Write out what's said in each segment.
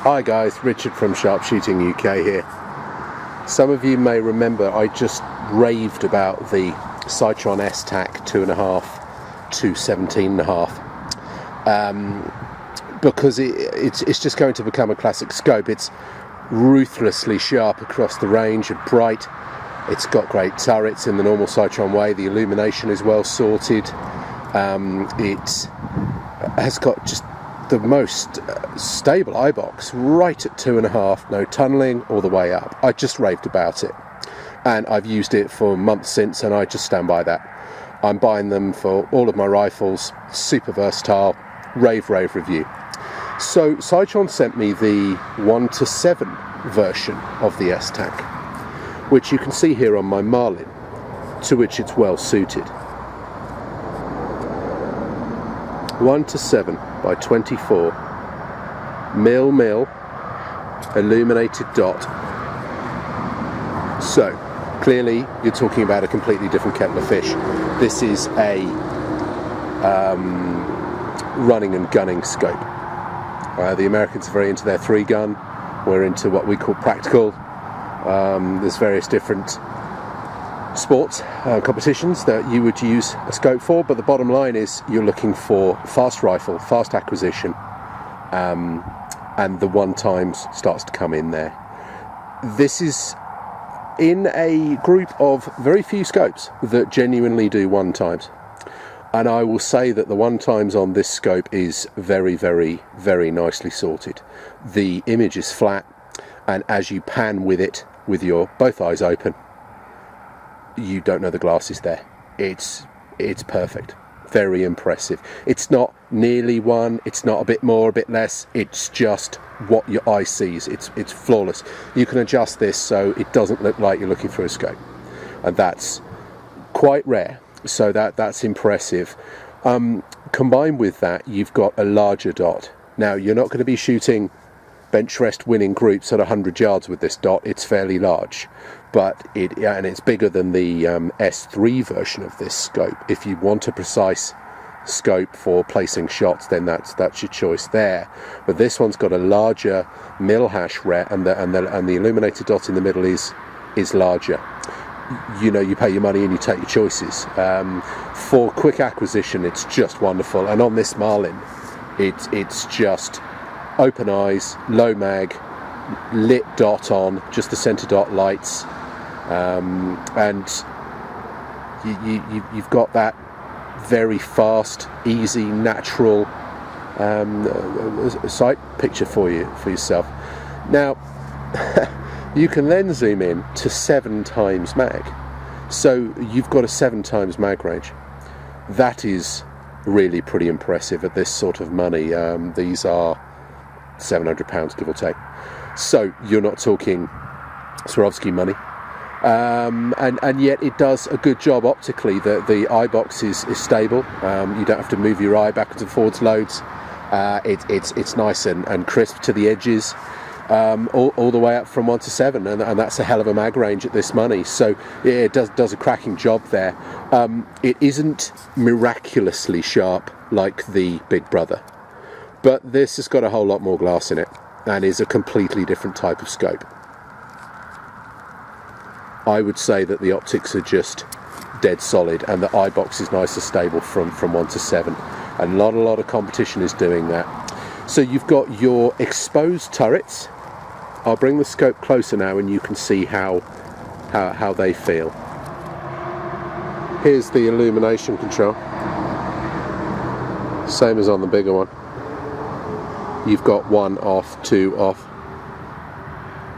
Hi guys, Richard from SharpshootingUK here. Some of you may remember I just raved about the Sightron S-TAC 2.5 to 17.5 because it's just going to become a classic scope. It's ruthlessly sharp across the range and bright. It's got great turrets in the normal Sightron way. The illumination is well sorted. It has got just the most stable eye box, right at 2.5, no tunneling all the way up. I just raved about it, and I've used it for months since, and I just stand by that. I'm buying them for all of my rifles. Super versatile. Rave review. So Sightron sent me the 1 to 7 version of the S-TAC, which you can see here on my Marlin, to which it's well suited. 1 to 7 by 24 mil illuminated dot. So clearly you're talking about a completely different kettle of fish. This is a running and gunning scope. The Americans are very into their 3-gun. We're into what we call practical. There's various different sports competitions that you would use a scope for, but the bottom line is you're looking for fast rifle, fast acquisition, and the 1 times starts to come in there. This is in a group of very few scopes that genuinely do 1 times, and I will say that the 1 times on this scope is very nicely sorted. The image is flat, and as you pan with it with your both eyes open, you don't know the glass is there. It's perfect. Very impressive. It's not nearly 1, it's not a bit more, a bit less, it's just what your eye sees. It's flawless. You can adjust this so it doesn't look like you're looking through a scope, and that's quite rare, so that's impressive. Combined with that, you've got a larger dot. Now, you're not going to be shooting bench rest winning groups at 100 yards with this dot. It's fairly large, but it's bigger than the S3 version of this scope. If you want a precise scope for placing shots, then that's your choice there. But this one's got a larger mil hash ret, and the illuminated dot in the middle is larger. You know, you pay your money and you take your choices. For quick acquisition, it's just wonderful. And on this Marlin, it's just open eyes, low mag, lit dot on, just the center dot lights, and you've got that very fast, easy, natural sight picture for yourself. Now you can then zoom in to 7 times mag, so you've got a 7 times mag range. That is really pretty impressive at this sort of money. These are £700, give or take. So you're not talking Swarovski money, and yet it does a good job optically. The eye box is stable. You don't have to move your eye backwards and forwards loads. It's nice and crisp to the edges, all the way up from 1 to 7, and that's a hell of a mag range at this money. So yeah, it does a cracking job there. It isn't miraculously sharp like the Big Brother, but this has got a whole lot more glass in it and is a completely different type of scope. I would say that the optics are just dead solid, and the eye box is nice and stable from 1 to 7, and a lot of competition is doing that. So you've got your exposed turrets. I'll bring the scope closer now and you can see how they feel. Here's the illumination control, same as on the bigger one. You've got 1 off, 2 off.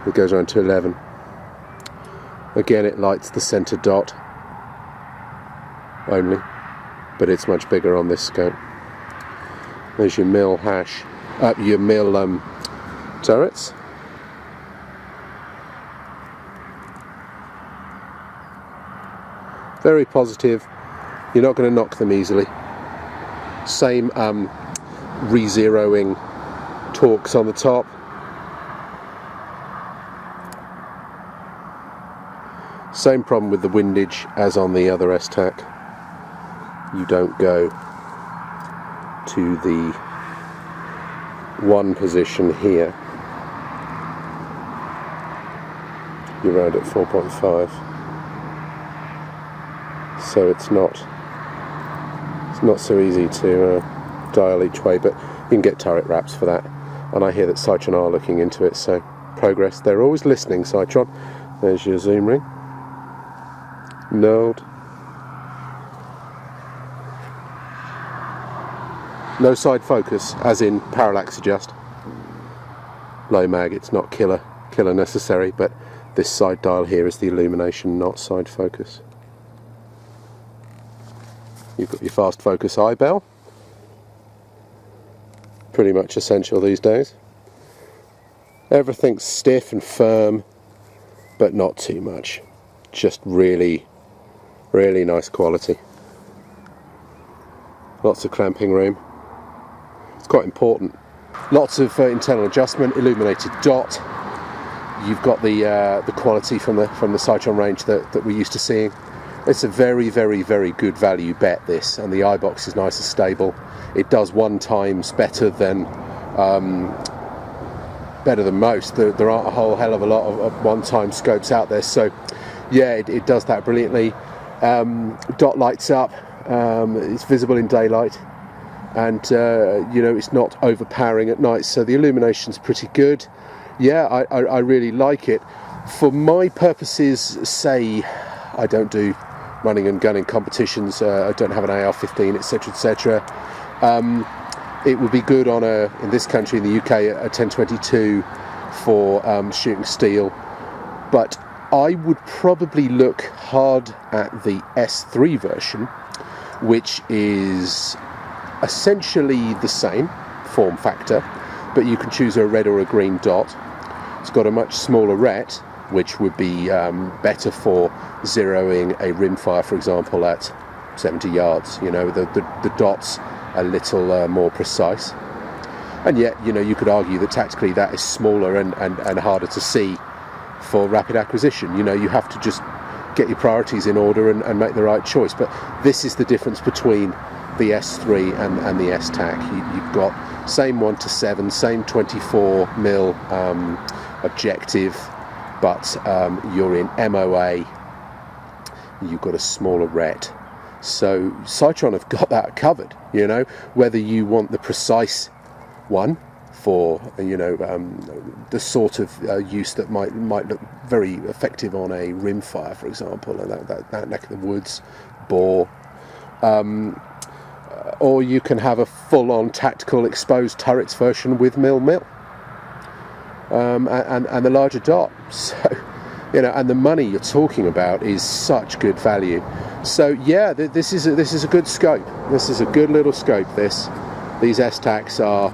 It goes on to 11. Again, it lights the center dot only, but it's much bigger on this scope. There's your mil hash, your mil turrets. Very positive. You're not going to knock them easily. Same re-zeroing torques on the top. Same problem with the windage as on the other S-TAC. You don't go to the 1 position here you're around at 4.5. So it's not so easy to dial each way, but you can get turret wraps for that. And I hear that Sightron are looking into it, so progress. They're always listening, Sightron. There's your zoom ring. Nulled. No side focus, as in parallax adjust. Low mag, it's not killer necessary, but this side dial here is the illumination, not side focus. You've got your fast focus eye bell. Pretty much essential these days. Everything's stiff and firm, but not too much. Just really nice quality. Lots of clamping room. It's quite important. Lots of internal adjustment, illuminated dot. You've got the quality from the Sightron range that we're used to seeing. It's a very good value bet, this, and the eye box is nice and stable. It does 1 times better than most. There aren't a whole hell of a lot of 1-time scopes out there, so yeah, it does that brilliantly. Dot lights up, it's visible in daylight, and you know, it's not overpowering at night, so the illumination's pretty good. Yeah, I really like it. For my purposes, say I don't do running and gunning competitions, I don't have an AR-15, etc, etc. It would be good on in this country, in the UK, a 1022 for shooting steel, but I would probably look hard at the S3 version, which is essentially the same form factor, but you can choose a red or a green dot. It's got a much smaller ret, which would be better for zeroing a rimfire, for example, at 70 yards. You know, the dots a little more precise, and yet, you know, you could argue that tactically that is smaller and harder to see for rapid acquisition. You know, you have to just get your priorities in order and make the right choice. But this is the difference between the S3 and the S-TAC. You've got same 1:7, same 24mm objective, but you're in MOA, you've got a smaller ret. So Sightron have got that covered, you know, whether you want the precise one for, you know, the sort of use that might look very effective on a rimfire, for example, and that neck of the woods, bore, or you can have a full-on tactical exposed turrets version with mil, and the larger dot. So, you know, and the money you're talking about is such good value. So yeah, this is a good scope. This is a good little scope. These S-TACs are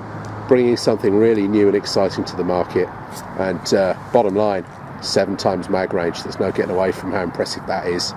bringing something really new and exciting to the market. And bottom line, 7 times mag range. There's no getting away from how impressive that is.